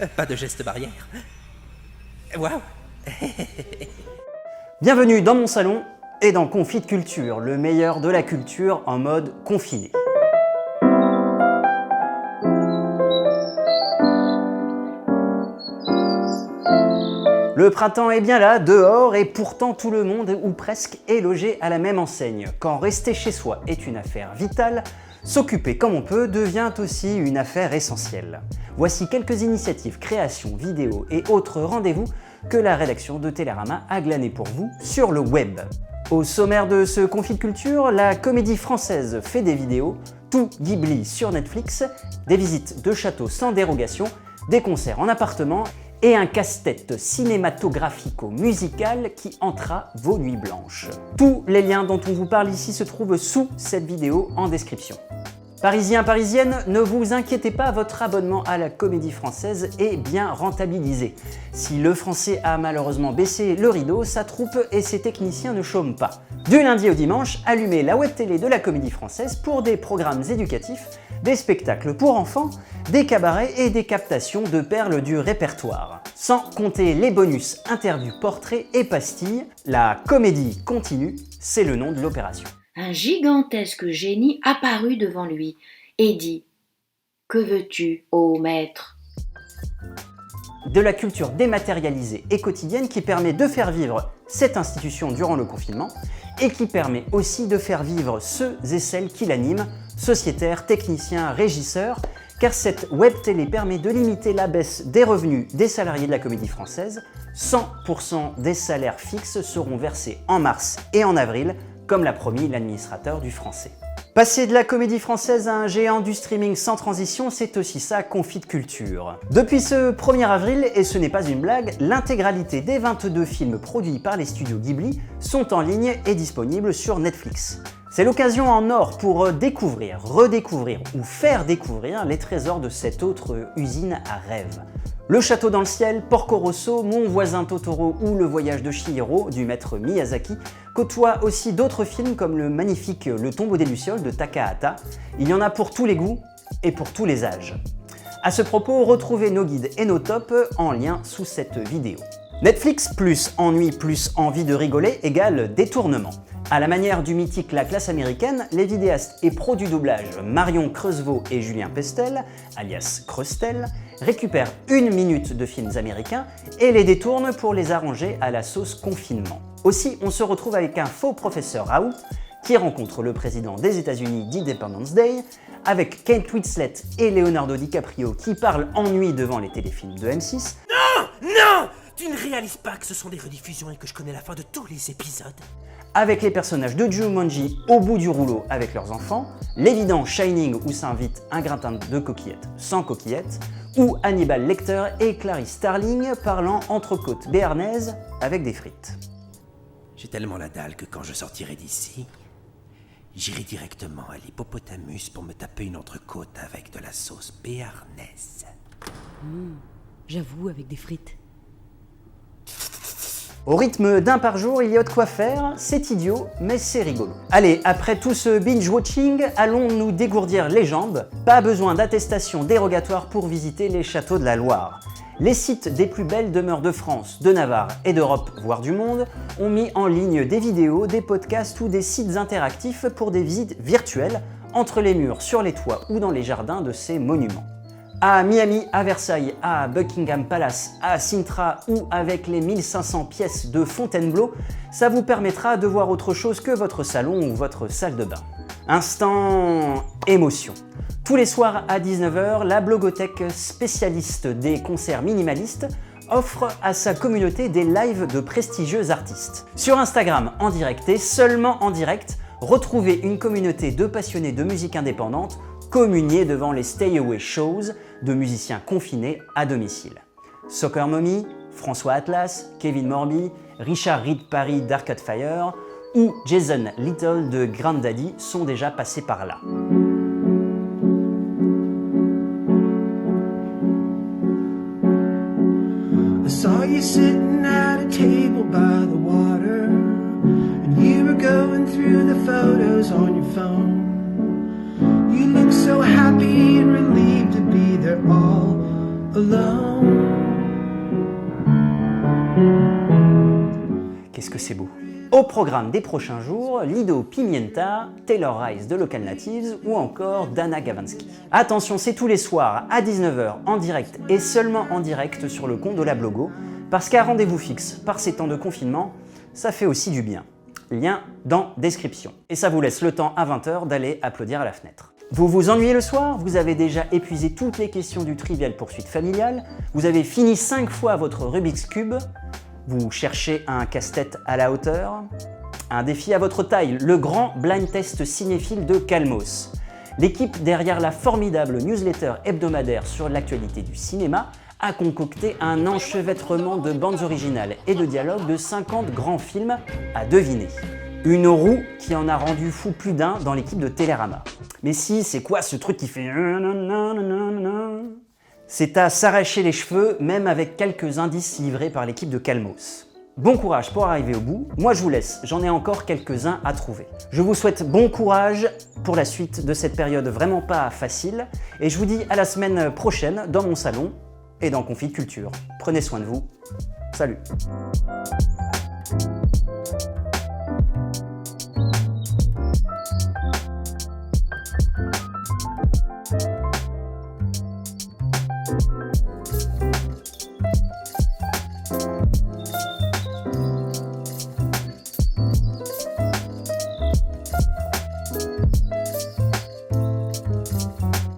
Pas de geste barrière. Waouh. Bienvenue dans mon salon et dans Confit de Culture, le meilleur de la culture en mode confiné. Le printemps est bien là, dehors, et pourtant tout le monde, ou presque, est logé à la même enseigne. Quand rester chez soi est une affaire vitale, s'occuper comme on peut devient aussi une affaire essentielle. Voici quelques initiatives, créations, vidéos et autres rendez-vous que la rédaction de Télérama a glané pour vous sur le web. Au sommaire de ce Confit de Culture, la Comédie Française fait des vidéos, tout Ghibli sur Netflix, des visites de châteaux sans dérogation, des concerts en appartement et un casse-tête cinématographico-musical qui hantera vos nuits blanches. Tous les liens dont on vous parle ici se trouvent sous cette vidéo en description. Parisiens, parisiennes, ne vous inquiétez pas, votre abonnement à la Comédie Française est bien rentabilisé. Si le français a malheureusement baissé le rideau, sa troupe et ses techniciens ne chôment pas. Du lundi au dimanche, allumez la web télé de la Comédie Française pour des programmes éducatifs, des spectacles pour enfants, des cabarets et des captations de perles du répertoire. Sans compter les bonus, interviews, portraits et pastilles, la comédie continue, c'est le nom de l'opération. Un gigantesque génie apparut devant lui et dit « Que veux-tu, ô maître ?» De la culture dématérialisée et quotidienne qui permet de faire vivre cette institution durant le confinement et qui permet aussi de faire vivre ceux et celles qui l'animent, sociétaires, techniciens, régisseurs, car cette web télé permet de limiter la baisse des revenus des salariés de la Comédie Française. 100% des salaires fixes seront versés en mars et en avril, comme l'a promis l'administrateur du Français. Passer de la Comédie Française à un géant du streaming sans transition, c'est aussi ça Confit de Culture. Depuis ce 1er avril, et ce n'est pas une blague, l'intégralité des 22 films produits par les studios Ghibli sont en ligne et disponibles sur Netflix. C'est l'occasion en or pour découvrir, redécouvrir ou faire découvrir les trésors de cette autre usine à rêves. Le château dans le ciel, Porco Rosso, Mon voisin Totoro ou Le voyage de Chihiro du maître Miyazaki côtoient aussi d'autres films comme le magnifique Le tombeau des lucioles de Takahata. Il y en a pour tous les goûts et pour tous les âges. À ce propos, retrouvez nos guides et nos tops en lien sous cette vidéo. Netflix plus ennui plus envie de rigoler égale détournement. À la manière du mythique La Classe américaine, les vidéastes et pros du doublage Marion Creusevaux et Julien Pestel, alias Creustel, récupèrent 1 minute de films américains et les détournent pour les arranger à la sauce confinement. Aussi, on se retrouve avec un faux professeur Raoult qui rencontre le président des États-Unis d'Independence Day, avec Kate Winslet et Leonardo DiCaprio qui parlent ennui devant les téléfilms de M6. Non, non, tu ne réalises pas que ce sont des rediffusions et que je connais la fin de tous les épisodes. Avec les personnages de Jumanji au bout du rouleau avec leurs enfants, l'évident Shining où s'invite un gratin de coquillettes sans coquillettes, ou Hannibal Lecter et Clarice Starling parlant entrecôte béarnaise avec des frites. J'ai tellement la dalle que quand je sortirai d'ici, j'irai directement à l'hippopotamus pour me taper une entrecôte avec de la sauce béarnaise. J'avoue, avec des frites. Au rythme d'un par jour, il y a de quoi faire, c'est idiot, mais c'est rigolo. Allez, après tout ce binge-watching, allons nous dégourdir les jambes. Pas besoin d'attestation dérogatoire pour visiter les châteaux de la Loire. Les sites des plus belles demeures de France, de Navarre et d'Europe, voire du monde, ont mis en ligne des vidéos, des podcasts ou des sites interactifs pour des visites virtuelles entre les murs, sur les toits ou dans les jardins de ces monuments. À Miami, à Versailles, à Buckingham Palace, à Sintra ou avec les 1500 pièces de Fontainebleau, ça vous permettra de voir autre chose que votre salon ou votre salle de bain. Instant émotion. Tous les soirs à 19h, la blogothèque spécialiste des concerts minimalistes offre à sa communauté des lives de prestigieux artistes. Sur Instagram en direct et seulement en direct, retrouvez une communauté de passionnés de musique indépendante communier devant les Stay Away Shows de musiciens confinés à domicile. Soccer Mommy, François Atlas, Kevin Morby, Richard Reed Parry d'Arcade Fire ou Jason Little de Grand Daddy sont déjà passés par là. I saw you sitting at a table by the water, and you were going through the photos on your phone. You looked so happy and relieved to be there all alone. Qu'est-ce que c'est beau! Au programme des prochains jours, Lido Pimienta, Taylor Rice de Local Natives ou encore Dana Gavansky. Attention, c'est tous les soirs à 19 h en direct et seulement en direct sur le compte de la Blogo, parce qu'un rendez-vous fixe par ces temps de confinement, ça fait aussi du bien. Lien dans description. Et ça vous laisse le temps à 20 h d'aller applaudir à la fenêtre. Vous vous ennuyez le soir? Vous avez déjà épuisé toutes les questions du Trivial Poursuite familiale? Vous avez fini 5 fois votre Rubik's Cube? Vous cherchez un casse-tête à la hauteur? Un défi à votre taille, le grand blind test cinéphile de Calmos. L'équipe derrière la formidable newsletter hebdomadaire sur l'actualité du cinéma a concocté un enchevêtrement de bandes originales et de dialogues de 50 grands films à deviner. Une roue qui en a rendu fou plus d'un dans l'équipe de Télérama. Mais si, c'est quoi ce truc qui fait... C'est à s'arracher les cheveux, même avec quelques indices livrés par l'équipe de Calmos. Bon courage pour arriver au bout. Moi je vous laisse, j'en ai encore quelques-uns à trouver. Je vous souhaite bon courage pour la suite de cette période vraiment pas facile. Et je vous dis à la semaine prochaine dans mon salon et dans Confit Culture. Prenez soin de vous. Salut!